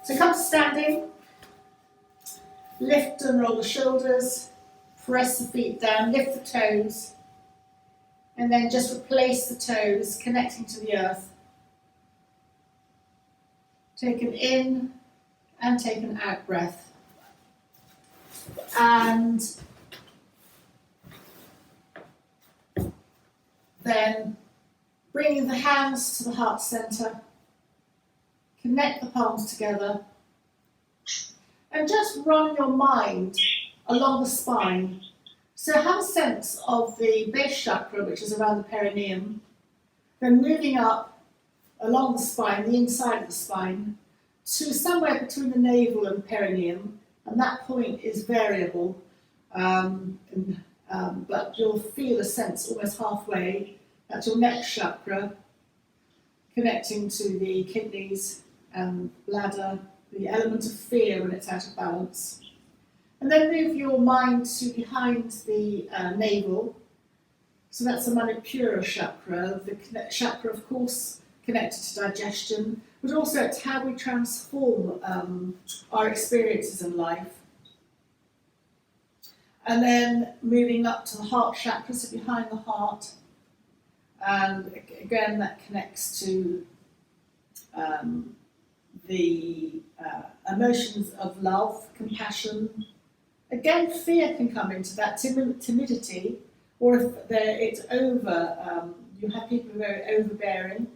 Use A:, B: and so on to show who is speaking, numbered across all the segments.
A: So come to standing, lift and roll the shoulders, press the feet down, lift the toes, and then just replace the toes, connecting to the earth. Take an in and take an out breath. And then bringing the hands to the heart center, connect the palms together, and just run your mind along the spine. So have a sense of the base chakra, which is around the perineum, then moving up along the spine, the inside of the spine, to somewhere between the navel and perineum, and that point is variable, but you'll feel a sense almost halfway. That's your neck chakra, connecting to the kidneys and bladder, the element of fear when it's out of balance. And then move your mind to behind the navel. So that's the Manipura chakra, the chakra, of course, connected to digestion, but also it's how we transform our experiences in life. And then moving up to the heart chakra, so behind the heart. And again, that connects to the emotions of love, compassion. Again, fear can come into that, timidity, or if it's over, you have people who are very overbearing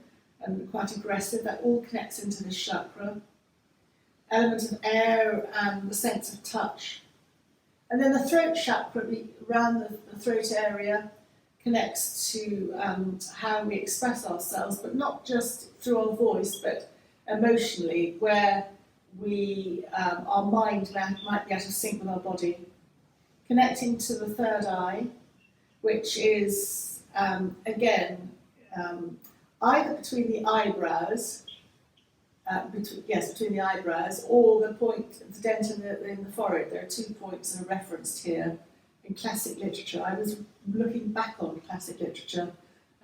A: and quite aggressive, that all connects into this chakra. Element of air and the sense of touch. And then the throat chakra, around the throat area, connects to how we express ourselves, but not just through our voice, but emotionally, where our mind might be out of sync with our body. Connecting to the third eye, which is, again, either between the eyebrows, between the eyebrows, or the dent in the forehead. There are 2 points that are referenced here in classic literature. I was looking back on classic literature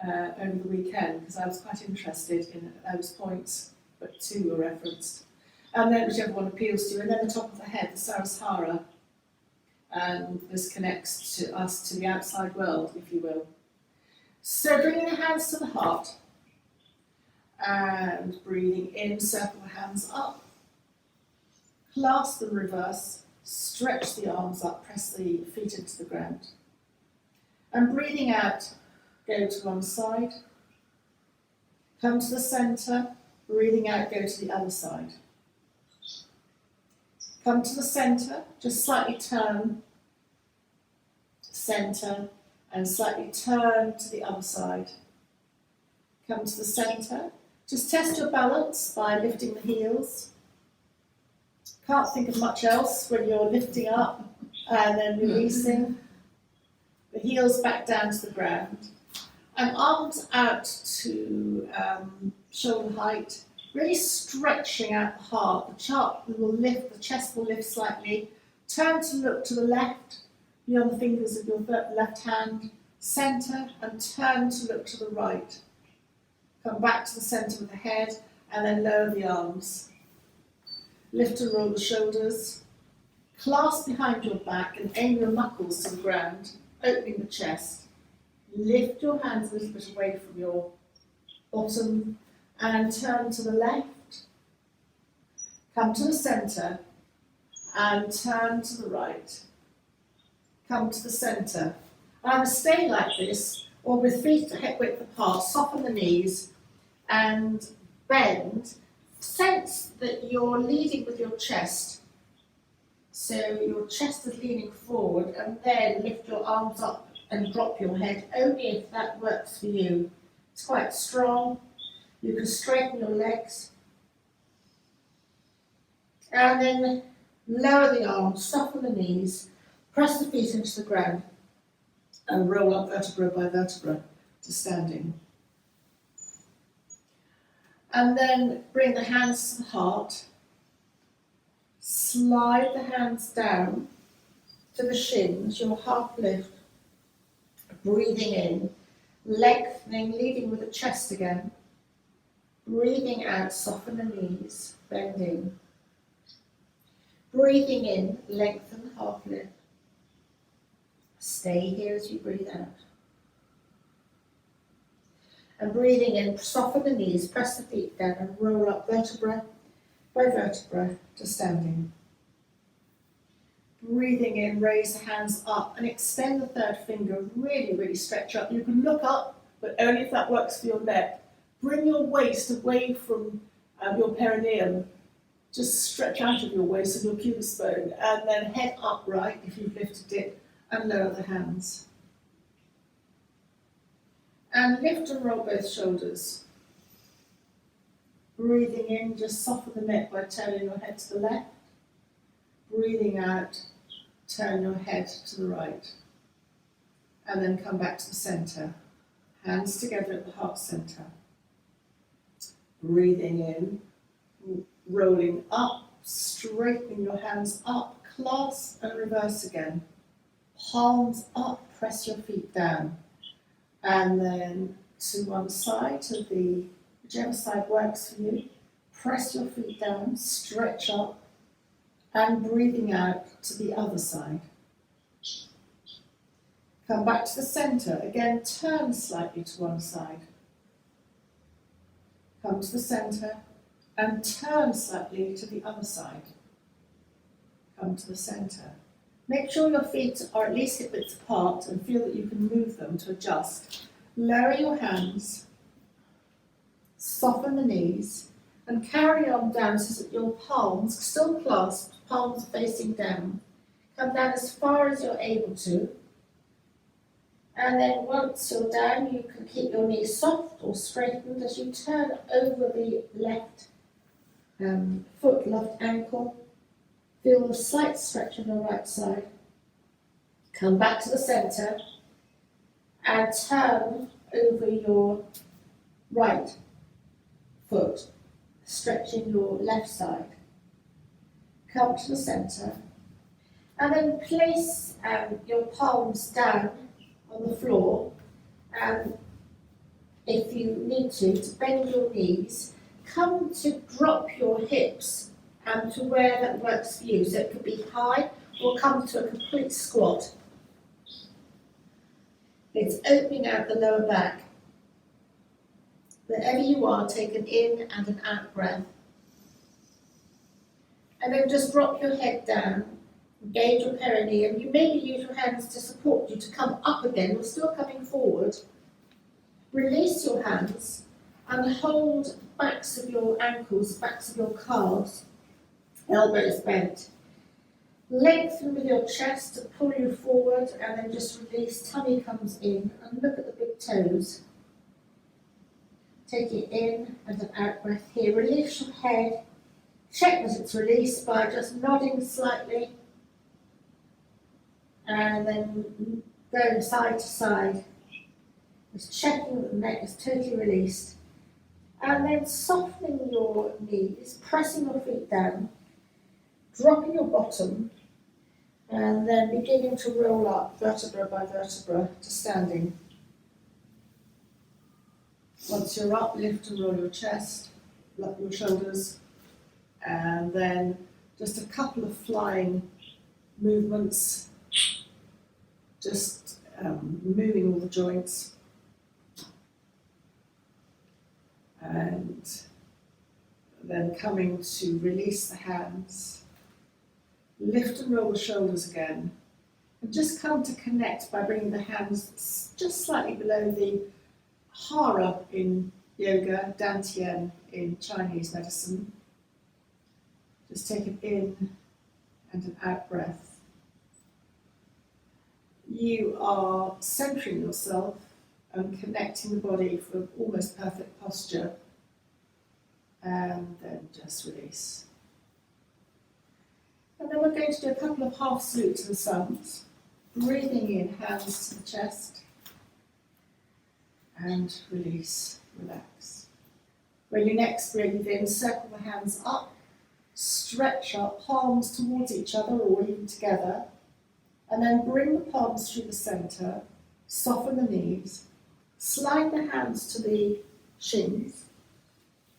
A: over the weekend because I was quite interested in those points, but 2 were referenced. And then whichever one appeals to you. And then the top of the head, the Sarasara. And this connects to us, to the outside world, if you will. So bringing the hands to the heart. And breathing in, circle the hands up. Clasp them reverse. Stretch the arms up, press the feet into the ground. And breathing out, go to one side. Come to the centre. Breathing out, go to the other side. Come to the centre, just slightly turn, centre, and slightly turn to the other side. Come to the centre, just test your balance by lifting the heels. Can't think of much else when you're lifting up and then releasing. The heels back down to the ground. And arms out to shoulder height. Really stretching out the heart. The chest will lift slightly. Turn to look to the left, beyond the fingers of your left hand. Centre, and turn to look to the right. Come back to the centre of the head, and then lower the arms. Lift and roll the shoulders. Clasp behind your back and aim your knuckles to the ground, opening the chest. Lift your hands a little bit away from your bottom and turn to the left. Come to the centre and turn to the right. Come to the centre. Either stay like this or with feet hip width apart, soften the knees and bend. Sense that you're leading with your chest. So your chest is leaning forward, and then lift your arms up and drop your head, only if that works for you. It's quite strong. You can straighten your legs. And then lower the arms, soften the knees, press the feet into the ground, and roll up vertebra by vertebra to standing. And then bring the hands to the heart. Slide the hands down to the shins, your half lift. Breathing in, lengthening, leading with the chest again. Breathing out, soften the knees, bending. Breathing in, lengthen, half lift. Stay here as you breathe out. And breathing in, soften the knees, press the feet down and roll up vertebra by vertebra to standing. Breathing in, raise the hands up and extend the third finger, really, really stretch up. You can look up, but only if that works for your neck. Bring your waist away from your perineum. Just stretch out of your waist and your pubic bone, and then head upright if you've lifted it, and lower the hands. And lift and roll both shoulders. Breathing in, just soften the neck by turning your head to the left. Breathing out, turn your head to the right. And then come back to the centre. Hands together at the heart centre. Breathing in, rolling up, straightening your hands up, clasp and reverse again. Palms up, press your feet down. And then to one side, to the whichever side works for you. Press your feet down, stretch up, and breathing out to the other side. Come back to the centre. Again, turn slightly to one side. Come to the centre and turn slightly to the other side. Come to the centre. Make sure your feet are at least hip width apart and feel that you can move them to adjust. Lower your hands, soften the knees, and carry on down so that your palms, still clasped, palms facing down. Come down as far as you're able to. And then once you're down, you can keep your knees soft or straightened as you turn over the left foot, left ankle. Feel the slight stretch on the right side. Come back to the centre and turn over your right foot, stretching your left side. Come to the centre and then place your palms down on the floor, and if you need to bend your knees. Come to drop your hips to where that works for you. So it could be high or come to a complete squat. It's opening out the lower back. Wherever you are, take an in and an out breath. And then just drop your head down, engage your perineum. You maybe use your hands to support you to come up again. We're still coming forward. Release your hands and hold backs of your ankles, backs of your calves, elbows bent. Lengthen with your chest to pull you forward, and then just release. Tummy comes in, and look at the big toes. Take it in and an out breath here. Release your head. Check that it's released by just nodding slightly. And then going side to side. Just checking that the neck is totally released. And then softening your knees, pressing your feet down, dropping your bottom, and then beginning to roll up vertebra by vertebra to standing. Once you're up, lift and roll your chest, up your shoulders, and then just a couple of flying movements, just moving all the joints. And then coming to release the hands, lift and roll the shoulders again, and just come to connect by bringing the hands just slightly below the hara in yoga, dantian in Chinese medicine. Just take an in and an out breath. You are centering yourself and connecting the body for almost perfect posture, and then just release. And then we're going to do a couple of half salutes and sums. Breathing in, hands to the chest, and release, relax. When you next breathe in, circle the hands up, stretch up, palms towards each other or even together, and then bring the palms through the centre, soften the knees, slide the hands to the shins,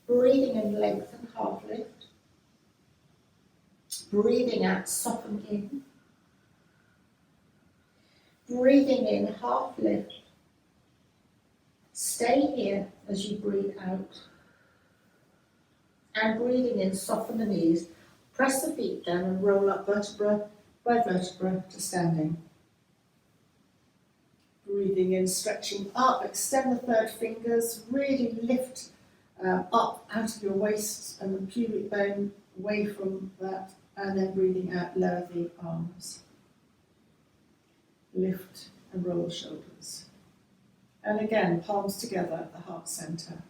A: breathing in lengthen, half lift. Breathing out, soften in. Breathing in, half lift. Stay here as you breathe out. And breathing in, soften the knees. Press the feet down and roll up vertebra by vertebra to standing. Breathing in, stretching up, extend the third fingers, really lift up out of your waist and the pubic bone away from that, and then breathing out, lower the arms. Lift and roll the shoulders. And again, palms together at the heart center.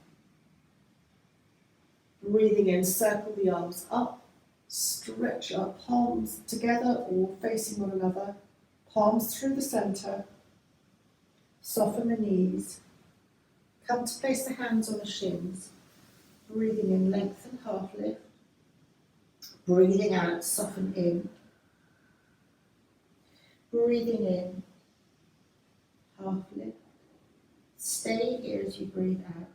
A: Breathing in, circle the arms up, stretch up, palms together or facing one another, palms through the center, soften the knees, come to place the hands on the shins, breathing in, lengthen, half lift, breathing out, soften in, breathing in, half lift, stay here as you breathe out.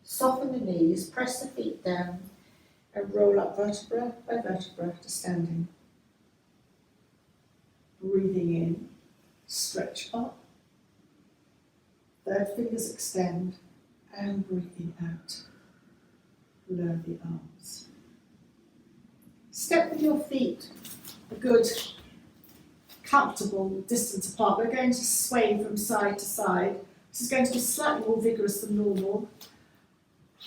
A: Soften the knees, press the feet down and roll up vertebra by vertebra to standing. Breathing in, stretch up, third fingers extend, and breathing out, lower the arms. Step with your feet a good, comfortable distance apart. We're going to sway from side to side. This is going to be slightly more vigorous than normal.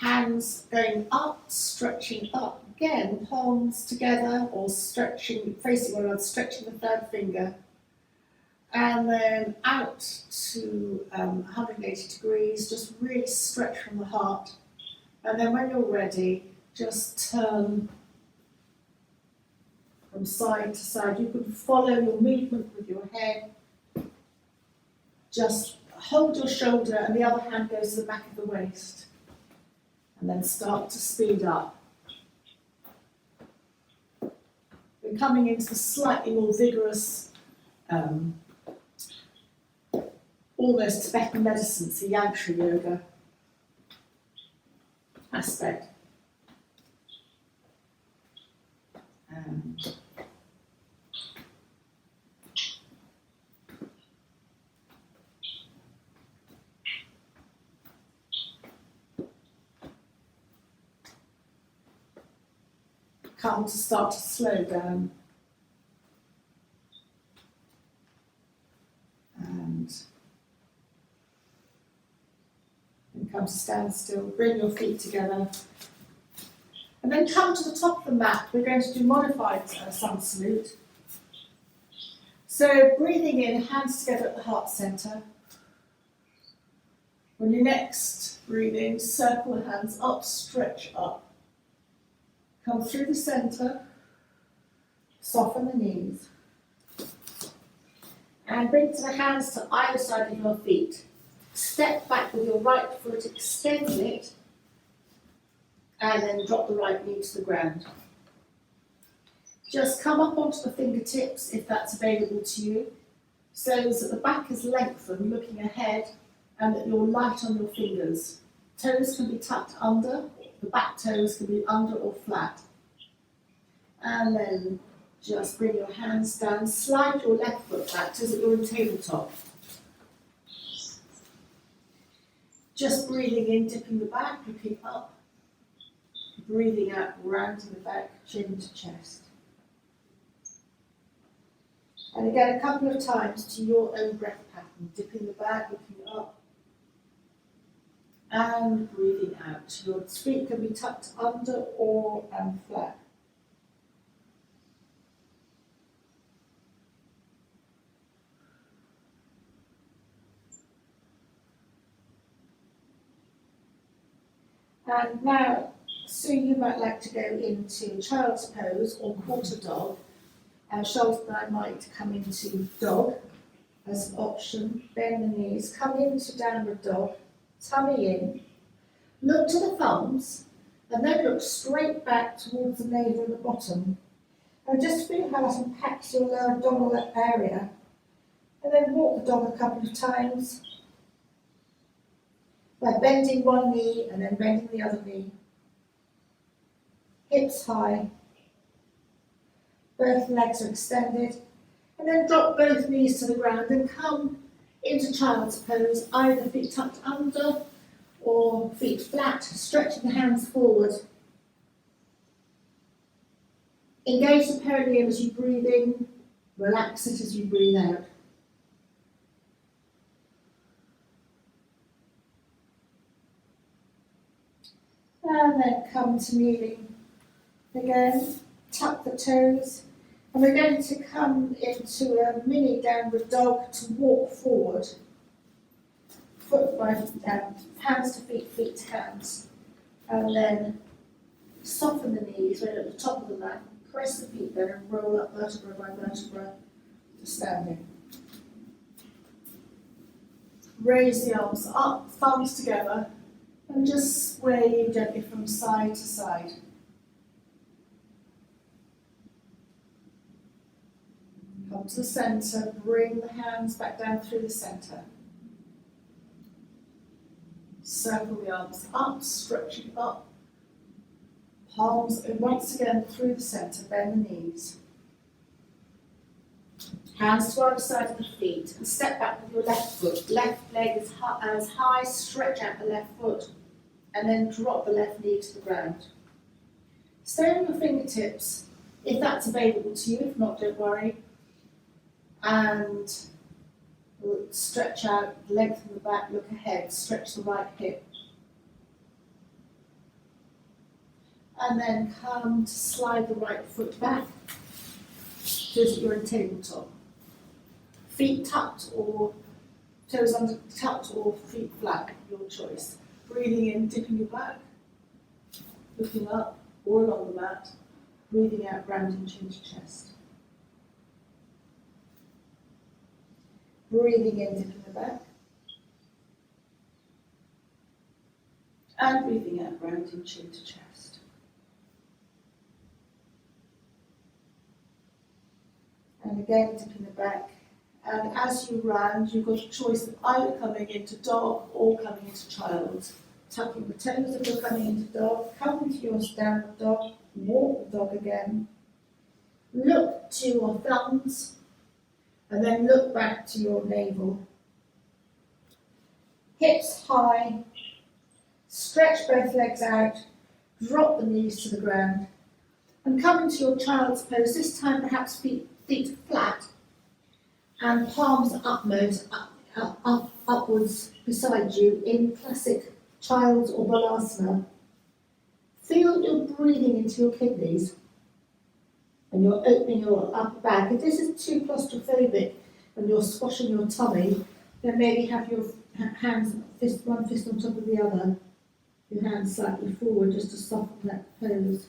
A: Hands going up, stretching up. Again, palms together or stretching, facing one another, stretching the third finger. And then out to 180 degrees, just really stretch from the heart. And then when you're ready, just turn from side to side. You can follow your movement with your head. Just hold your shoulder and the other hand goes to the back of the waist. And then start to speed up. We're coming into the slightly more vigorous, almost Tibetan medicine, so yantra yoga aspect. Come to start to slow down. And come to stand still, bring your feet together. And then come to the top of the mat. We're going to do modified sun salute. So breathing in, hands together at the heart center. When you next breathe in, circle the hands up, stretch up. Come through the center, soften the knees. And bring to the hands to either side of your feet. Step back with your right foot, extend it, and then drop the right knee to the ground. Just come up onto the fingertips if that's available to you, so that the back is lengthened, looking ahead, and that you're light on your fingers. Toes can be tucked under, the back toes can be under or flat. And then just bring your hands down, slide your left foot back so that you're in tabletop. Just breathing in, dipping the back, looking up. Breathing out, rounding the back, chin to chest. And again, a couple of times to your own breath pattern, dipping the back, looking up. And breathing out. Your feet can be tucked under or flat. And now, soon you might like to go into child's pose or quarter dog. Charlotte and I might come into dog as an option. Bend the knees, come into downward dog, tummy in. Look to the thumbs, and then look straight back towards the navel and the bottom. And just feel how that impacts your lower abdominal area. And then walk the dog a couple of times by bending one knee and then bending the other knee. Hips high, Both legs are extended. And then drop both knees to the ground and come into child's pose, either feet tucked under or feet flat, stretching the hands forward. Engage the perineum as you breathe in, relax it as you breathe out. And then come to kneeling again, tuck the toes, and we're going to come into a mini downward dog to walk forward. Foot by foot down, hands to feet, feet to hands. And then soften the knees right at the top of the mat, press the feet down and roll up vertebra by vertebra to standing. Raise the arms up, thumbs together, and just sway gently from side to side. Come to the centre, bring the hands back down through the centre. Circle the arms up, stretching up. Palms once again through the centre, bend the knees. Hands to either side of the feet and step back with your left foot. Left leg as high, stretch out the left foot and then drop the left knee to the ground. Stay on your fingertips if that's available to you, if not, don't worry. And stretch out, lengthen the back, look ahead, stretch the right hip. And then come to slide the right foot back, so that you're in tabletop. Feet tucked or toes under tucked or feet flat, your choice. Breathing in, dipping your back, looking up or along the mat. Breathing out, rounding chin to chest. Breathing in, dipping the back. And breathing out, rounding chin to chest. And again, dipping the back. And as you round, you've got a choice of either coming into dog or coming into child. Tucking the toes if you're coming into dog, come into your downward dog, walk the dog again. Look to your thumbs, and then look back to your navel. Hips high, stretch both legs out, drop the knees to the ground, and come into your child's pose, this time perhaps feet flat, and palms upwards beside you in classic child's or balasana. Feel you're breathing into your kidneys and you're opening your upper back. If this is too claustrophobic and you're squashing your tummy, then maybe have your hands, one fist on top of the other, your hands slightly forward just to soften that pose.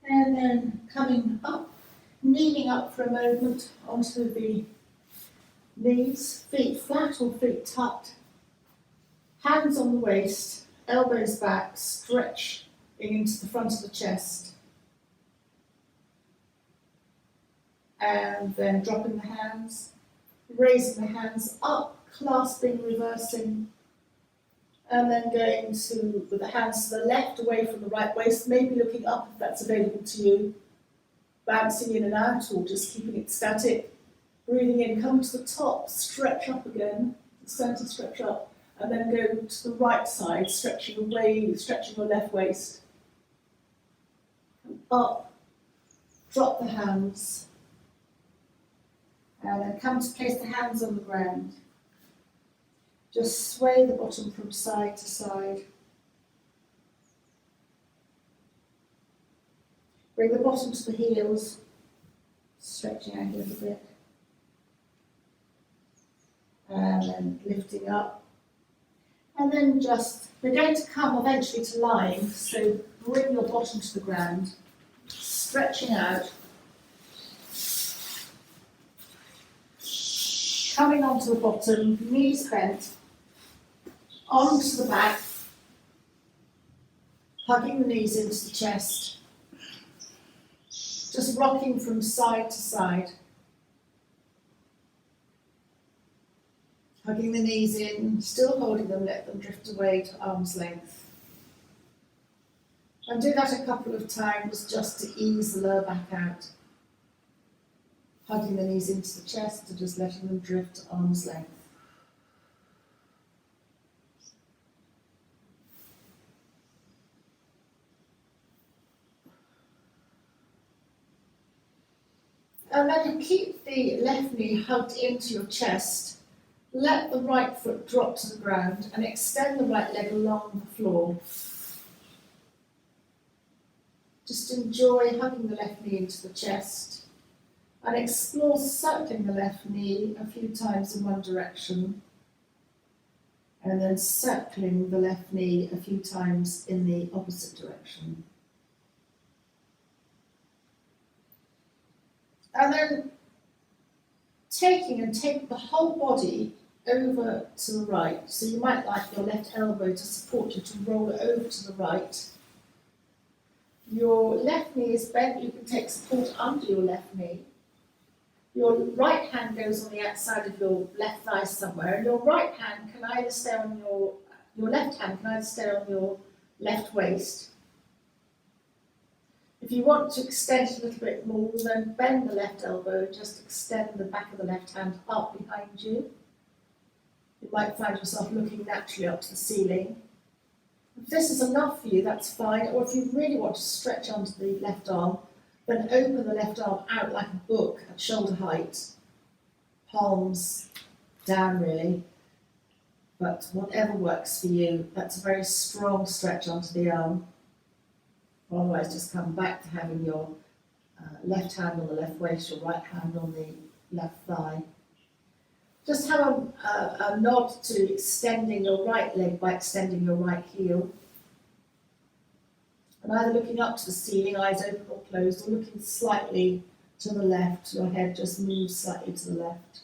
A: And then coming up, kneeling up for a moment onto the knees, feet flat or feet tucked, hands on the waist, elbows back, stretch into the front of the chest. And then dropping the hands, raising the hands up, clasping, reversing, and then going to, with the hands to the left, away from the right waist, maybe looking up if that's available to you, bouncing in and out or just keeping it static. Breathing in, come to the top, stretch up again, the centre stretch up, and then go to the right side, stretching away, stretching your left waist. Come up, drop the hands, and then come to place the hands on the ground. Just sway the bottom from side to side. Bring the bottom to the heels, stretching out a little bit. And then lifting up. And then we're going to come eventually to lying, so bring your bottom to the ground, stretching out. Coming onto the bottom, knees bent, onto the back, hugging the knees into the chest, just rocking from side to side. Hugging the knees in, still holding them, let them drift away to arm's length. And do that a couple of times just to ease the lower back out. Hugging the knees into the chest and just letting them drift to arm's length. And then you keep the left knee hugged into your chest. Let the right foot drop to the ground and extend the right leg along the floor. Just enjoy hugging the left knee into the chest and explore circling the left knee a few times in one direction and then circling the left knee a few times in the opposite direction. And then take the whole body over to the right. So you might like your left elbow to support you to roll it over to the right. Your left knee is bent, you can take support under your left knee. Your right hand goes on the outside of your left thigh somewhere, and your right hand can either stay on your left hand can either stay on your left waist. If you want to extend a little bit more, then bend the left elbow, just extend the back of the left hand up behind you. You might find yourself looking naturally up to the ceiling. If this is enough for you, that's fine. Or if you really want to stretch onto the left arm, then open the left arm out like a book at shoulder height, palms down really. But whatever works for you, that's a very strong stretch onto the arm. Otherwise, just come back to having your left hand on the left waist, your right hand on the left thigh. Just have a nod to extending your right leg by extending your right heel. And either looking up to the ceiling, eyes open or closed, or looking slightly to the left, your head just moves slightly to the left.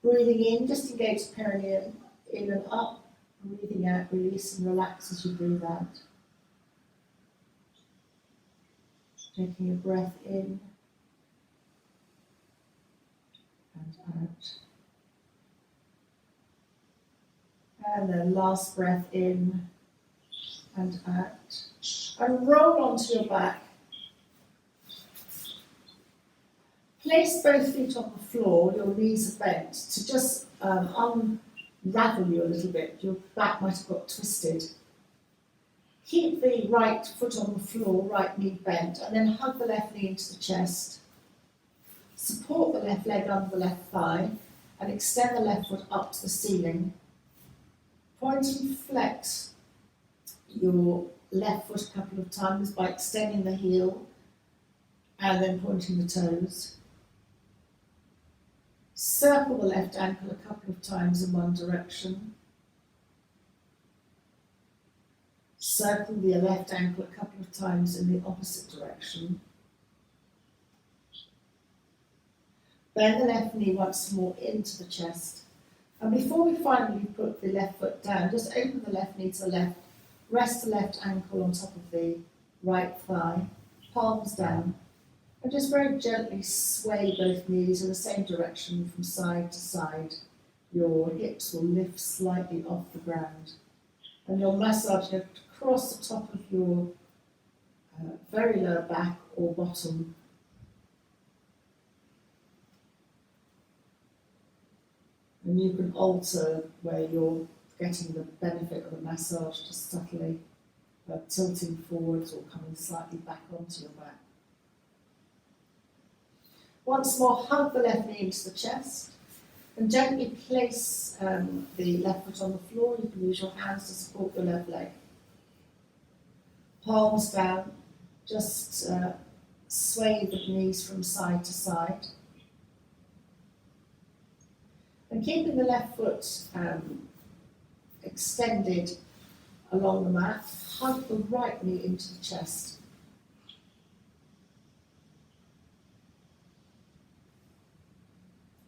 A: Breathing in, just engage the perineum in and up. Breathing out, release and relax as you breathe out. Taking a breath in and out. And then last breath in and out. And roll onto your back. Place both feet on the floor, your knees are bent, to just unravel you a little bit. Your back might have got twisted. Keep the right foot on the floor, right knee bent, and then hug the left knee into the chest. Support the left leg under the left thigh, and extend the left foot up to the ceiling. Point and flex your left foot a couple of times by extending the heel and then pointing the toes. Circle the left ankle a couple of times in one direction. Circle the left ankle a couple of times in the opposite direction. Bend the left knee once more into the chest. And before we finally put the left foot down, just open the left knee to the left, rest the left ankle on top of the right thigh, palms down, and just very gently sway both knees in the same direction from side to side. Your hips will lift slightly off the ground. And you'll massage it across the top of your very lower back or bottom. And you can alter where you're getting the benefit of the massage, just subtly tilting forwards or coming slightly back onto your back. Once more, hug the left knee into the chest and gently place the left foot on the floor. You can use your hands to support your left leg. Palms down, just sway the knees from side to side. And keeping the left foot extended along the mat, hug the right knee into the chest.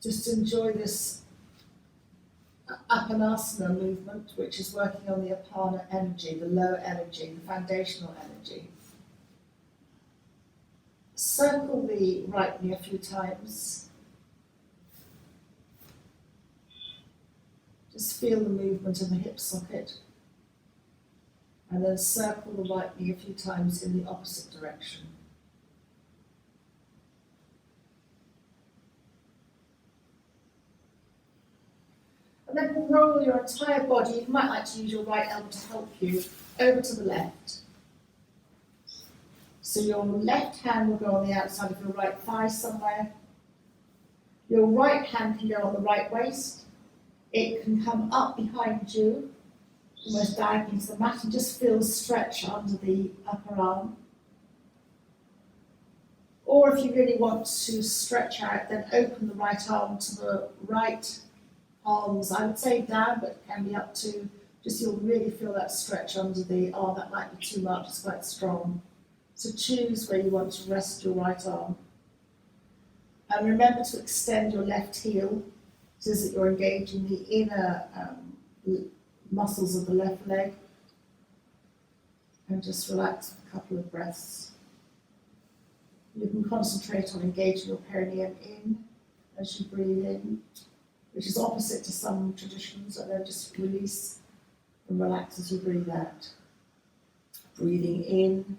A: Just enjoy this Apanasana movement, which is working on the Apana energy, the lower energy, the foundational energy. Circle the right knee a few times. Just feel the movement in the hip socket. And then circle the right knee a few times in the opposite direction. And then roll your entire body, you might like to use your right elbow to help you, over to the left. So your left hand will go on the outside of your right thigh somewhere. Your right hand can go on the right waist. It can come up behind you, almost diagonally to the mat, and just feel stretch under the upper arm. Or if you really want to stretch out, then open the right arm to the right palms. I would say down, but it can be up to, just you'll really feel that stretch under the arm. That might be too much, it's quite strong. So choose where you want to rest your right arm. And remember to extend your left heel so that you're engaging the inner muscles of the left leg. And just relax for a couple of breaths. You can concentrate on engaging your perineum in as you breathe in, which is opposite to some traditions, and then just release and relax as you breathe out. Breathing in,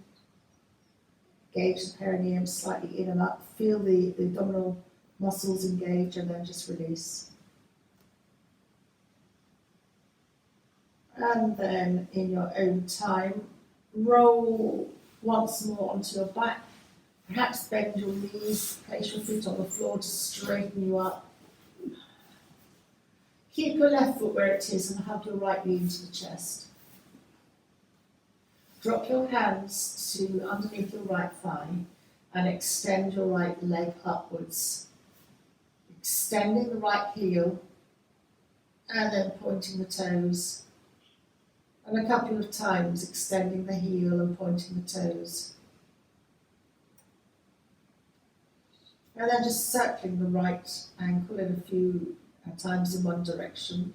A: engage the perineum slightly in and up, feel the abdominal muscles engage, and then just release. And then in your own time, roll once more onto your back. Perhaps bend your knees, place your feet on the floor to straighten you up. Keep your left foot where it is and hug your right knee into the chest. Drop your hands to underneath your right thigh and extend your right leg upwards. Extending the right heel and then pointing the toes. And a couple of times extending the heel and pointing the toes. And then just circling the right ankle in a few times in one direction.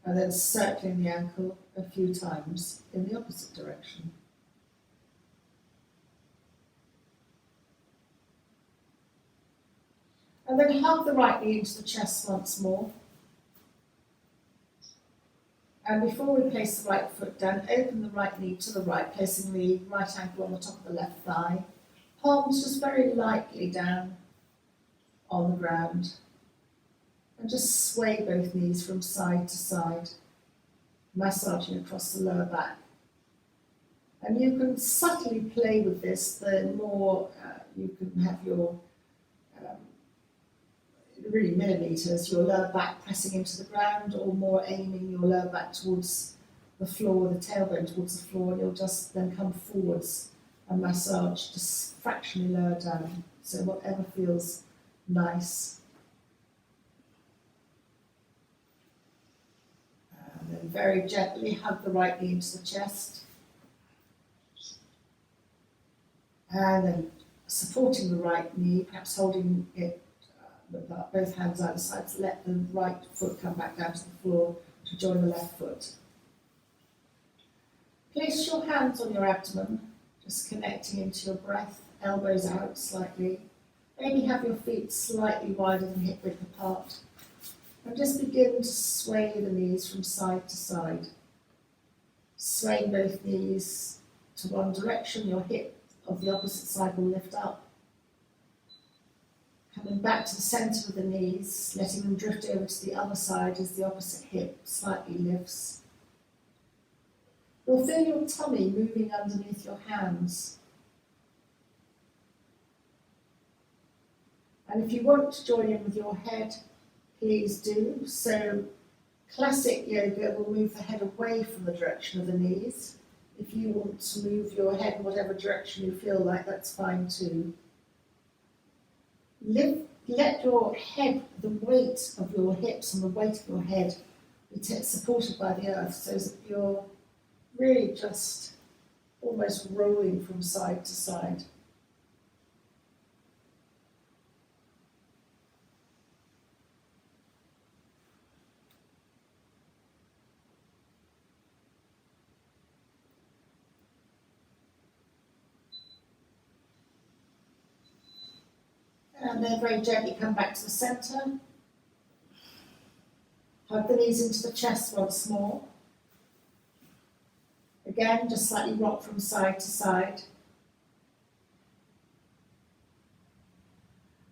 A: And then circling the ankle a few times in the opposite direction. And then hug the right knee into the chest once more. And before we place the right foot down, open the right knee to the right, placing the right ankle on the top of the left thigh. Palms just very lightly down on the ground. And just sway both knees from side to side, massaging across the lower back. And you can subtly play with this, the more you can have your really millimeters, your lower back pressing into the ground, or more aiming your lower back towards the floor, the tailbone towards the floor, and you'll just then come forwards and massage just fractionally lower down. So whatever feels nice. And then very gently hug the right knee into the chest. And then supporting the right knee, perhaps holding it with both hands either side, to let the right foot come back down to the floor to join the left foot. Place your hands on your abdomen, just connecting into your breath, elbows out slightly. Maybe have your feet slightly wider than hip width apart. And just begin to sway the knees from side to side. Swaying both knees to one direction, your hip of the opposite side will lift up. Coming back to the centre of the knees, letting them drift over to the other side as the opposite hip slightly lifts. You'll feel your tummy moving underneath your hands. And if you want to join in with your head, please do. So classic yoga will move the head away from the direction of the knees. If you want to move your head in whatever direction you feel like, that's fine too. Let your head, the weight of your hips and the weight of your head be supported by the earth, so that you're really just almost rolling from side to side. And then very gently come back to the centre. Hug the knees into the chest once more. Again, just slightly rock from side to side.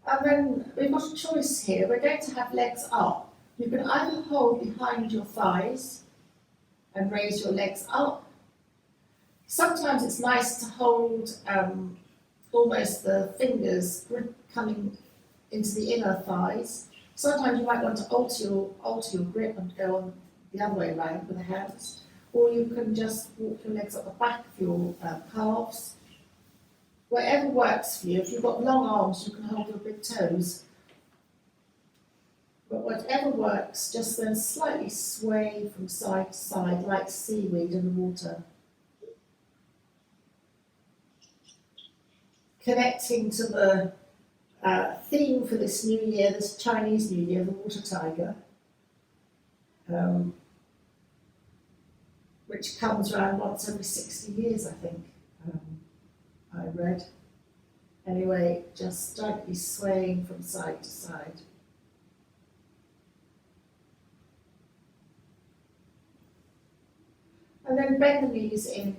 A: And then we've got a choice here. We're going to have legs up. You can either hold behind your thighs and raise your legs up. Sometimes it's nice to hold almost the fingers coming into the inner thighs. Sometimes you might want to alter your grip and go on the other way around with the hands. Or you can just walk your legs up the back of your calves. Whatever works for you. If you've got long arms, you can hold your big toes. But whatever works, just then slightly sway from side to side like seaweed in the water. Connecting to the theme for this new year, this Chinese New Year, the water tiger, which comes around once every 60 years, I think, I read. Anyway, just slightly swaying from side to side. And then bend the knees in.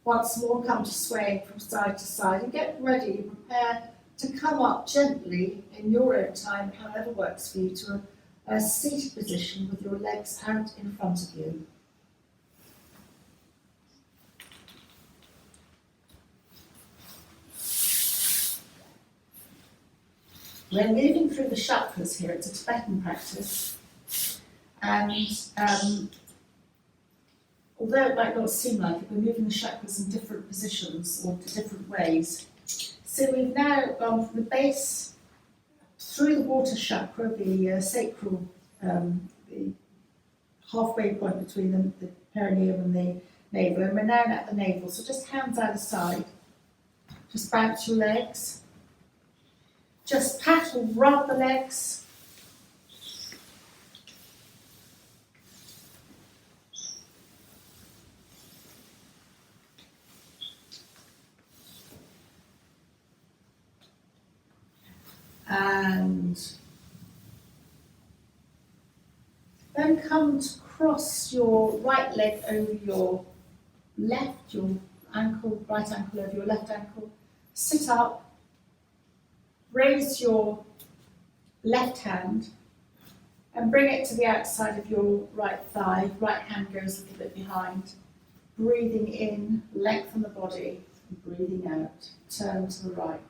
A: Once more, come to swaying from side to side and get ready, prepare to come up gently in your own time, however works for you, to a seated position with your legs out in front of you. We're moving through the chakras here. It's a Tibetan practice. And although it might not seem like it, we're moving the chakras in different positions or different ways. So we've now gone from the base through the water chakra, the sacral, the halfway point between the perineum and the navel, and we're now at the navel. So just hands either side. Just bounce your legs. Just pat or rub the legs. And then come to cross your right leg over your left, your ankle, right ankle over your left ankle. Sit up. Raise your left hand and bring it to the outside of your right thigh. Right hand goes a little bit behind. Breathing in, lengthen the body. And breathing out, turn to the right.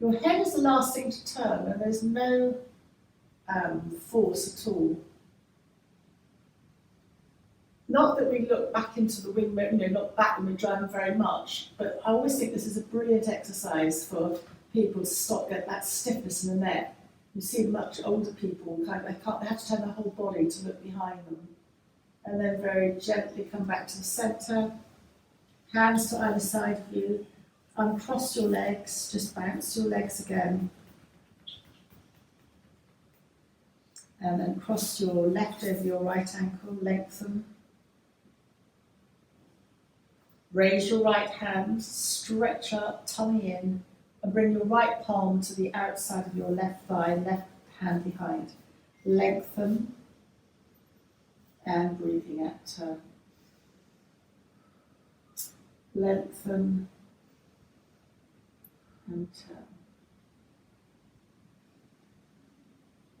A: Your head is the last thing to turn, and there's no force at all. Not that we look back into the window, not back when we're driving very much, but I always think this is a brilliant exercise for people to get that stiffness in the neck. You see much older people, they have to turn their whole body to look behind them. And then very gently come back to the centre, hands to either side of you, uncross your legs, just bounce your legs again. And then cross your left over your right ankle, lengthen. Raise your right hand, stretch up, tummy in, and bring your right palm to the outside of your left thigh, left hand behind. Lengthen, and breathing out, turn. Lengthen, and turn.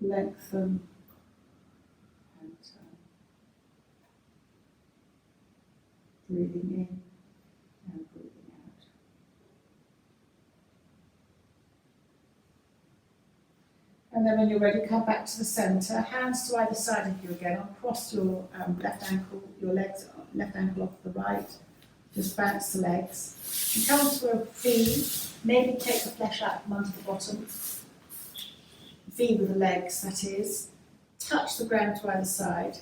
A: Lengthen, and turn. Breathing in and breathing out. And then when you're ready, come back to the centre, hands to either side of you again, uncross your left ankle, your legs, left ankle off the right, just bounce the legs. And come to a V, maybe take the flesh out from under the bottom. V with the legs, that is. Touch the ground to either side.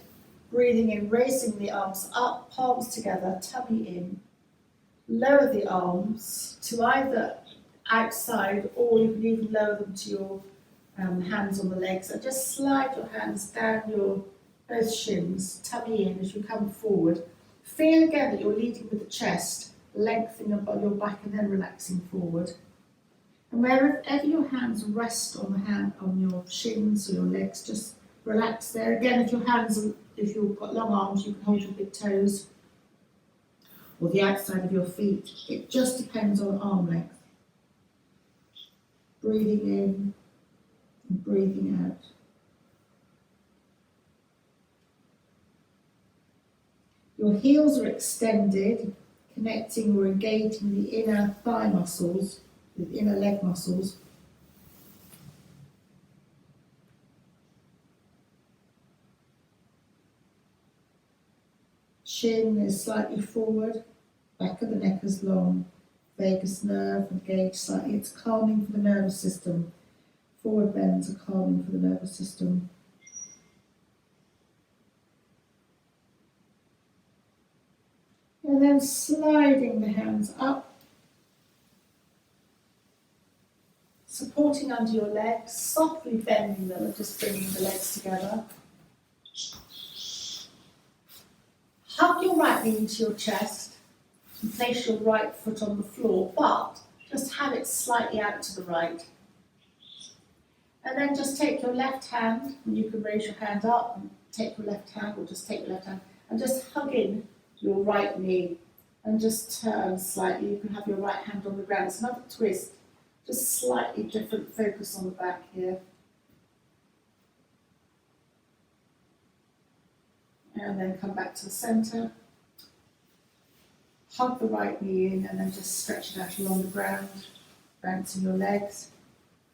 A: Breathing in, raising the arms up, palms together, tummy in. Lower the arms to either outside, or you can even lower them to your hands on the legs, and just slide your hands down your both shins, tummy in as you come forward. Feel again that you're leading with the chest, lengthening your back and then relaxing forward. And wherever your hands rest on your shins or your legs, just relax there. Again, if you've got long arms, you can hold your big toes or the outside of your feet. It just depends on arm length. Breathing in and breathing out. Your heels are extended, connecting or engaging the inner thigh muscles, the inner leg muscles. Chin is slightly forward, back of the neck is long, vagus nerve engaged slightly. It's calming for the nervous system. Forward bends are calming for the nervous system. And then sliding the hands up, supporting under your legs, softly bending them and just bringing the legs together. Hug your right knee into your chest and place your right foot on the floor, but just have it slightly out to the right. And then just take your left hand, and you can raise your hand up and take your left hand, or just take your left hand, and just hug in your right knee and just turn slightly. You can have your right hand on the ground. It's another twist, just slightly different focus on the back here. And then come back to the centre. Hug the right knee in and then just stretch it out along the ground, bouncing your legs,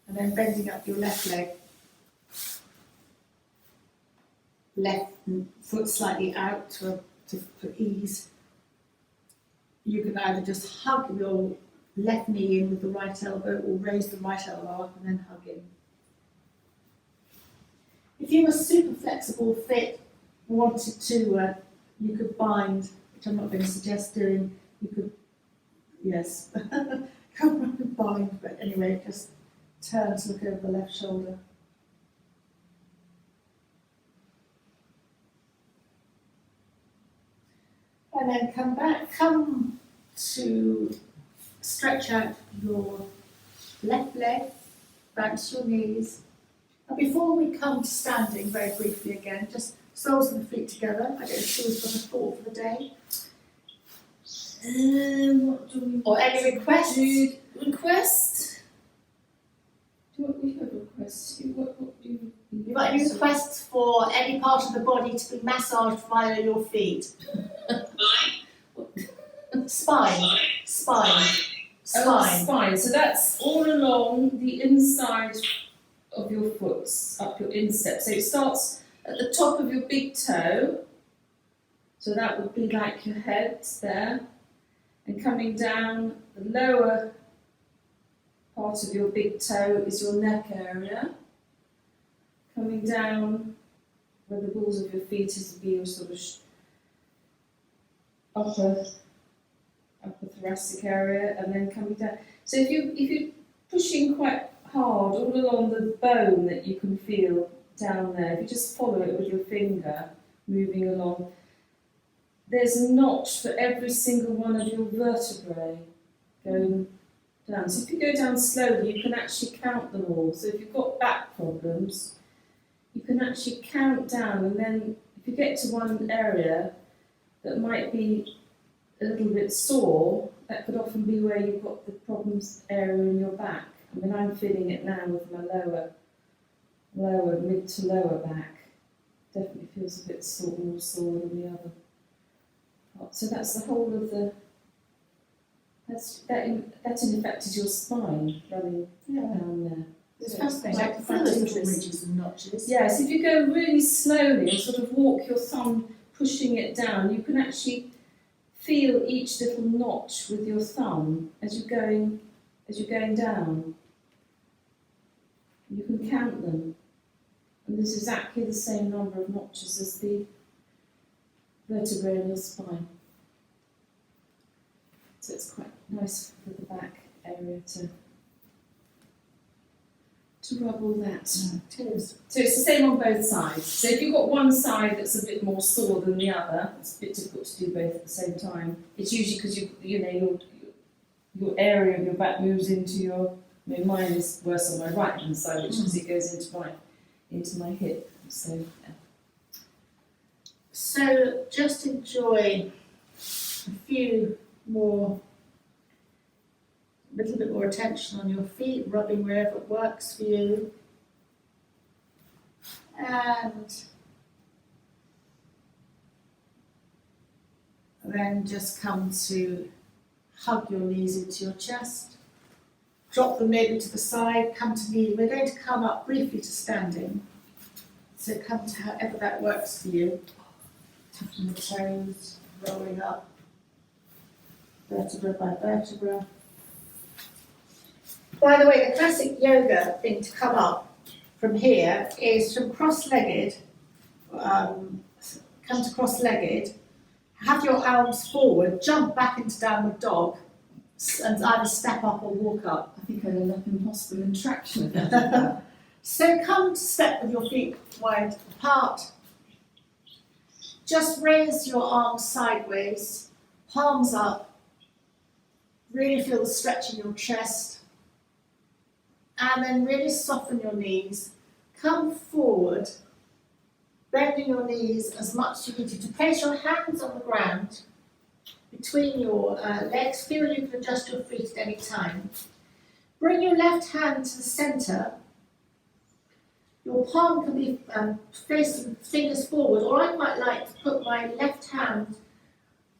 A: and then bending up your left leg. Left foot slightly out for ease. You can either just hug your left knee in with the right elbow or raise the right elbow up and then hug in. If you were super flexible, fit, wanted to, you could bind, which I'm not going to suggest doing. You could, yes, come up and bind, but anyway, just turn to look over the left shoulder. And then come back, come to stretch out your left leg, bounce your knees. And before we come to standing, very briefly again, just soles of the feet together. I don't know if you've got a thought for the day.
B: What do we
A: Or any requests?
B: Request? We have requests. What do you?
A: You've got any requests for any part of the body to be massaged via your feet? Spine.
B: Oh, spine. So that's all along the inside of your foot, up your instep. So it starts at the top of your big toe. So that would be like your head there. And coming down the lower part of your big toe is your neck area. Coming down where the balls of your feet is be your sort of upper thoracic area, and then coming down. So if you're pushing quite hard all along the bone that you can feel down there, if you just follow it with your finger, moving along, there's a notch for every single one of your vertebrae going down. So if you go down slowly, you can actually count them all. So if you've got back problems, you can actually count down, and then if you get to one area that might be a little bit sore, that could often be where you've got the problems area in your back. I mean, I'm feeling it now with my lower, mid to lower back. Definitely feels a bit more sore than the other part. So that's the whole of the, that in effect is your spine running down there.
A: It's
B: So
A: fascinating.
B: quite
A: Like full of little
B: fascinating.
A: ridges and notches.
B: Yes, if you go really slowly and sort of walk your thumb pushing it down, you can actually feel each little notch with your thumb as you're going down. You can count them. And there's exactly the same number of notches as the vertebrae in your spine. So it's quite nice for the back area to rub all that.
A: It is.
B: So it's the same on both sides. So if you've got one side that's a bit more sore than the other, it's a bit difficult to do both at the same time. It's usually because your area of your back moves into your I mean, mine is worse on my right hand side, which is it goes into my hip. So yeah.
A: So just enjoy a few more, a little bit more attention on your feet, rubbing wherever it works for you. And then just come to hug your knees into your chest. Drop them maybe to the side, come to kneeling. We're going to come up briefly to standing. So come to however that works for you. Touching the toes, rolling up, vertebra by vertebra. By the way, the classic yoga thing to come up from here is from cross-legged, come to cross-legged, have your arms forward, jump back into downward dog, and either step up or walk up.
B: I think I'd end up in hospital in traction if I did that.
A: So come to step with your feet wide apart. Just raise your arms sideways, palms up. Really feel the stretch in your chest. And then really soften your knees. Come forward, bending your knees as much as you need to place your hands on the ground between your legs. Feel you can adjust your feet at any time. Bring your left hand to the centre. Your palm can be facing fingers forward, or I quite like to put my left hand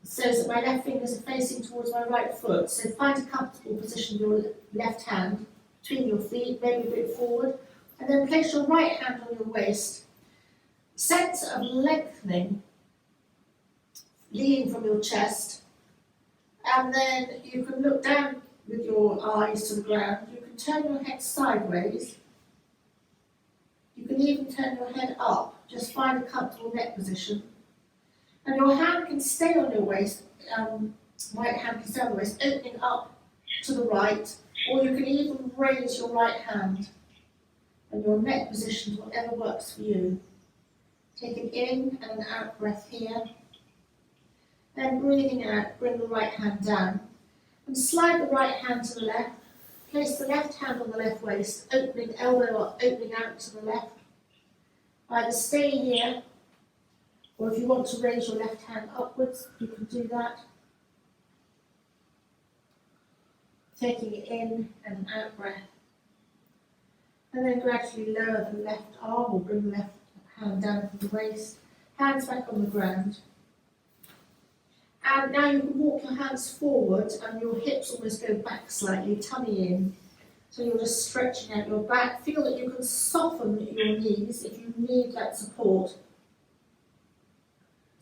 A: so that my left fingers are facing towards my right foot. So find a comfortable position with your left hand between your feet, maybe a bit forward, and then place your right hand on your waist. Sense of lengthening, leading from your chest, and then you can look down with your eyes to the ground. You can turn your head sideways. You can even turn your head up. Just find a comfortable neck position. And your hand can stay on your waist, right hand can stay on the waist, opening up to the right, or you can even raise your right hand and your neck position to whatever works for you. Take an in and an out breath here. Then breathing out, bring the right hand down. And slide the right hand to the left. Place the left hand on the left waist, opening elbow up, opening out to the left. Either stay here, or if you want to raise your left hand upwards, you can do that. Taking it in and an out breath. And then gradually lower the left arm or bring the left hand down from the waist. Hands back on the ground. And now you can walk your hands forward and your hips almost go back slightly, tummy in. So you're just stretching out your back. Feel that you can soften your knees if you need that support.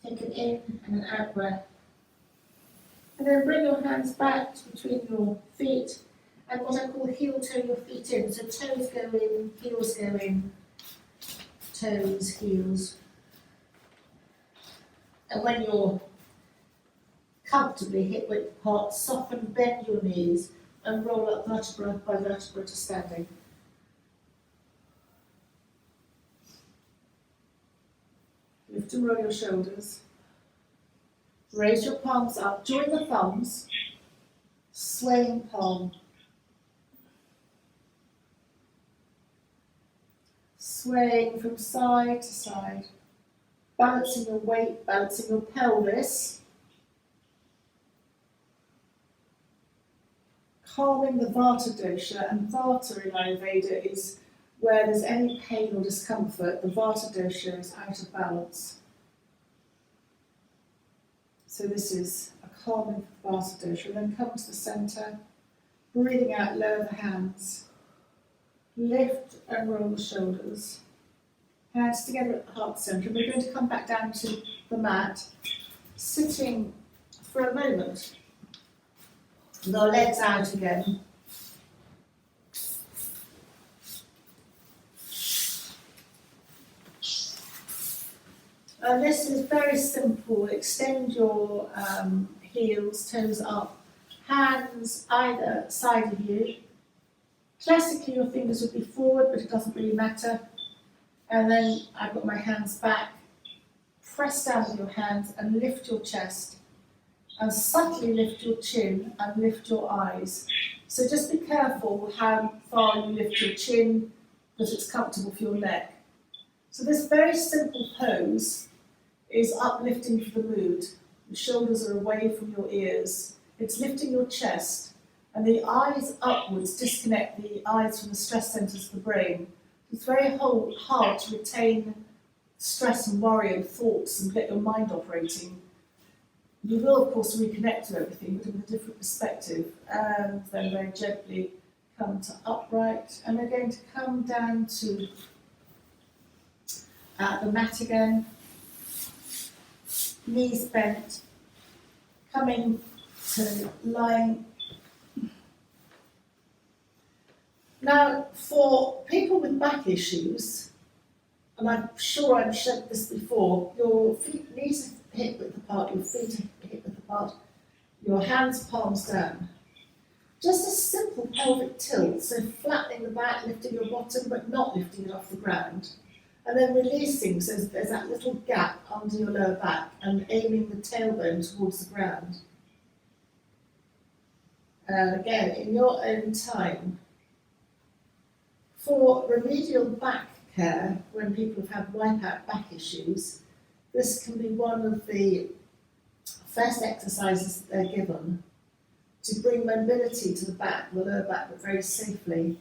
A: Take an in and an out breath. And then bring your hands back between your feet and what I call heel toe your feet in. So toes go in, heels go in, toes, heels. And when you're comfortably hip width apart, soften, bend your knees and roll up vertebra by vertebra to standing. Lift and roll your shoulders. Raise your palms up, join the thumbs, swaying palm. Swaying from side to side, balancing your weight, balancing your pelvis. Calming the Vata dosha, and Vata in Ayurveda is where there's any pain or discomfort, the Vata dosha is out of balance. So this is a calming Vata dosha. Then come to the centre, breathing out, lower the hands. Lift and roll the shoulders. Hands together at the heart centre. And we're going to come back down to the mat, sitting for a moment. With our legs out again. And this is very simple. Extend your heels, toes up, hands either side of you. Classically, your fingers would be forward, but it doesn't really matter. And then I've got my hands back. Press down with your hands and lift your chest. And subtly lift your chin and lift your eyes. So just be careful how far you lift your chin, that it's comfortable for your neck. So this very simple pose is uplifting for the mood. The shoulders are away from your ears. It's lifting your chest, and the eyes upwards disconnect the eyes from the stress centres of the brain. It's very hard to retain stress and worry and thoughts and get your mind operating. You will, of course, reconnect to everything, but with a different perspective. And then very gently come to upright. And we're going to come down to the mat again. Knees bent. Coming to lying. Now, for people with back issues, and I'm sure I've said this before, your feet, knees are hip width apart, your feet are hip width apart, your hands palms down. Just a simple pelvic tilt, so flattening the back, lifting your bottom, but not lifting it off the ground. And then releasing, so there's that little gap under your lower back, and aiming the tailbone towards the ground. And again, in your own time. For remedial back care, when people have had wipeout back issues, this can be one of the first exercises that they're given to bring mobility to the back, the lower back, but very safely.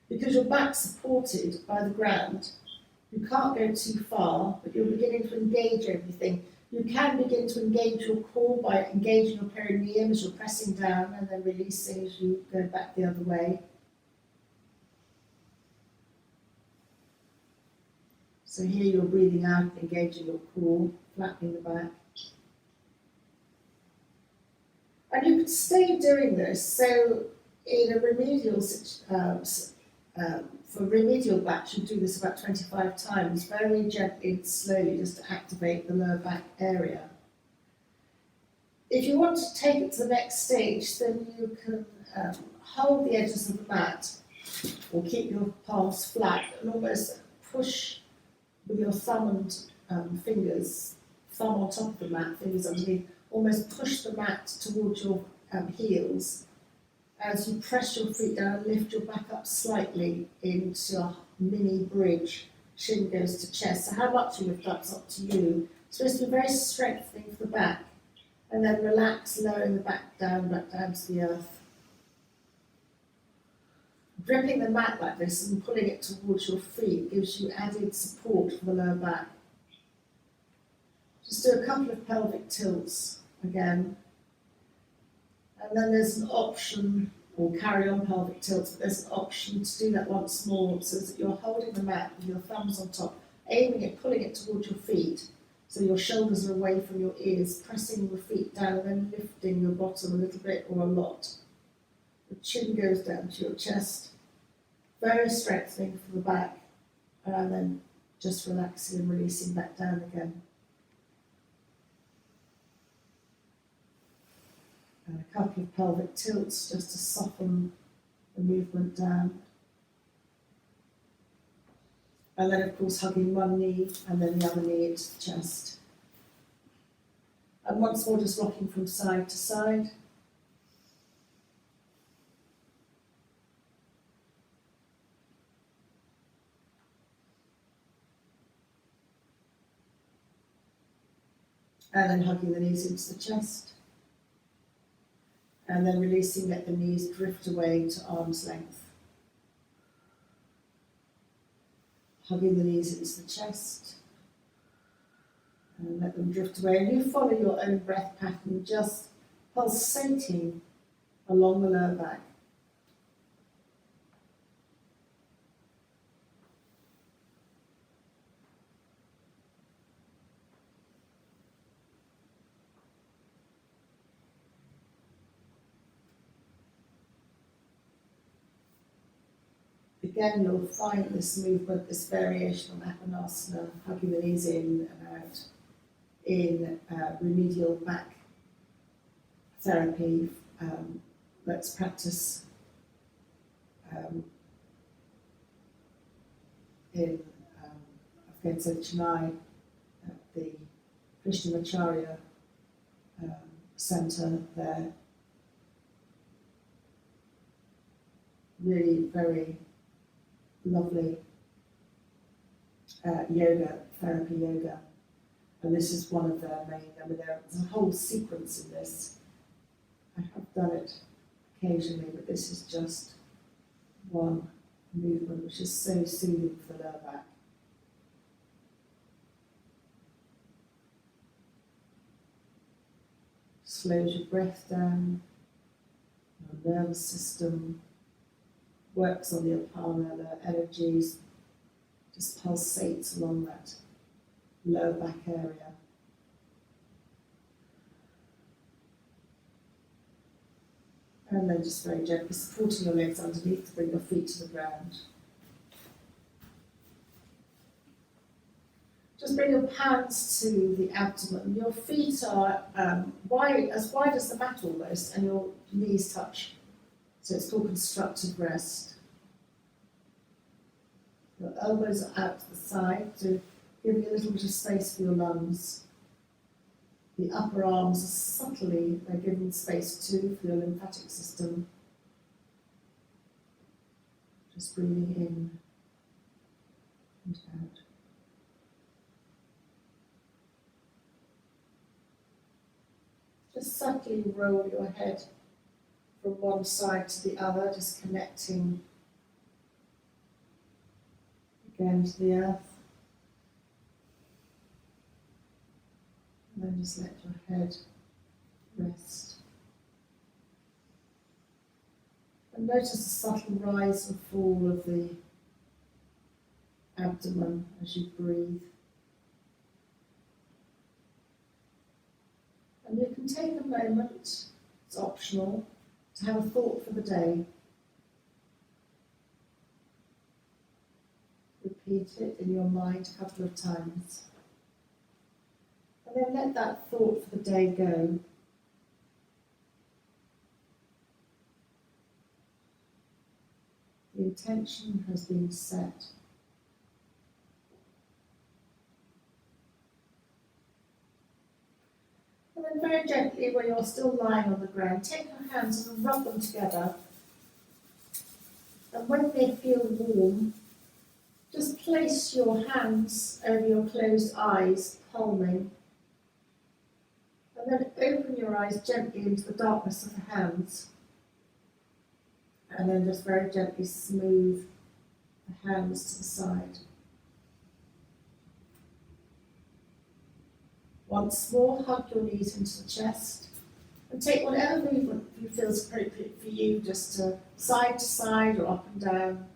A: Because your back's supported by the ground, you can't go too far, but you're beginning to engage everything. You can begin to engage your core by engaging your perineum as you're pressing down and then releasing as you go back the other way. So here you're breathing out, engaging your core, flattening the back. And you could stay doing this. So in a remedial for remedial backs, you do this about 25 times, very gently and slowly, just to activate the lower back area. If you want to take it to the next stage, then you can hold the edges of the mat, or keep your palms flat, and almost push with your thumb and fingers, thumb on top of the mat, fingers underneath, almost push the mat towards your heels. As you press your feet down, lift your back up slightly into a mini bridge. Chin goes to chest. So how much you lift up is up to you. It's supposed to be very strengthening for the back. And then relax, lowering the back down to the earth. Gripping the mat like this and pulling it towards your feet gives you added support for the lower back. Just do a couple of pelvic tilts again. And then there's an option, or carry on pelvic tilts, but there's an option to do that once more so that you're holding the mat with your thumbs on top, aiming it, pulling it towards your feet, so your shoulders are away from your ears, pressing your feet down and then lifting your bottom a little bit or a lot. The chin goes down to your chest, very strengthening for the back, and then just relaxing and releasing back down again. And a couple of pelvic tilts just to soften the movement down. And then, of course, hugging one knee and then the other knee into the chest. And once more, just rocking from side to side. And then hugging the knees into the chest. And then releasing, let the knees drift away to arm's length. Hugging the knees into the chest. And let them drift away. And you follow your own breath pattern, just pulsating along the lower back. Again, you'll find this movement, this variation on Apanasana, hugging the knees in and out, in remedial back therapy. Let's practice in Afghan Chennai at the Krishnamacharya centre there. Really very lovely yoga, therapy yoga. And this is one of their main, there's a whole sequence in this. I have done it occasionally, but this is just one movement, which is so soothing for the lower back. Slows your breath down, your nervous system works on the apana, the energies just pulsates along that lower back area. And then just very gently supporting your legs underneath to bring your feet to the ground. Just bring your hands to the abdomen. Your feet are wide as the mat almost, and your knees touch. So it's called constructive rest. Your elbows are out to the side to give you a little bit of space for your lungs. The upper arms are subtly, they're given space too for your lymphatic system. Just breathing in and out. Just subtly roll your head from one side to the other, just connecting again to the earth. And then just let your head rest. And notice the subtle rise and fall of the abdomen as you breathe. And you can take a moment, it's optional, to have a thought for the day. Repeat it in your mind a couple of times. And then let that thought for the day go. The intention has been set. And then very gently, where you're still lying on the ground, take your hands and rub them together. And when they feel warm, just place your hands over your closed eyes, palming. And then open your eyes gently into the darkness of the hands. And then just very gently smooth the hands to the side. Once more, hug your knees into the chest. And take whatever movement you feel is appropriate for you, just to side or up and down.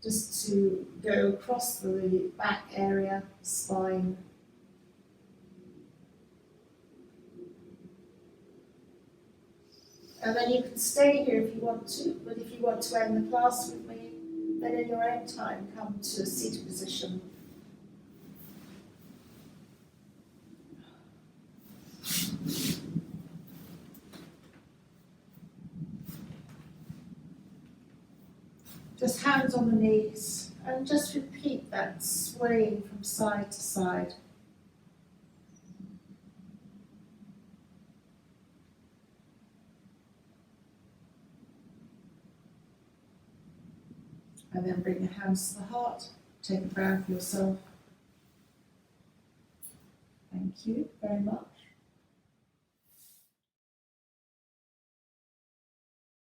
A: Just to go across the back area, the spine. And then you can stay here if you want to, but if you want to end the class with me, then in your own time come to a seated position. Just hands on the knees, and just repeat that swaying from side to side. And then bring your hands to the heart, take a bow for yourself. Thank you very much.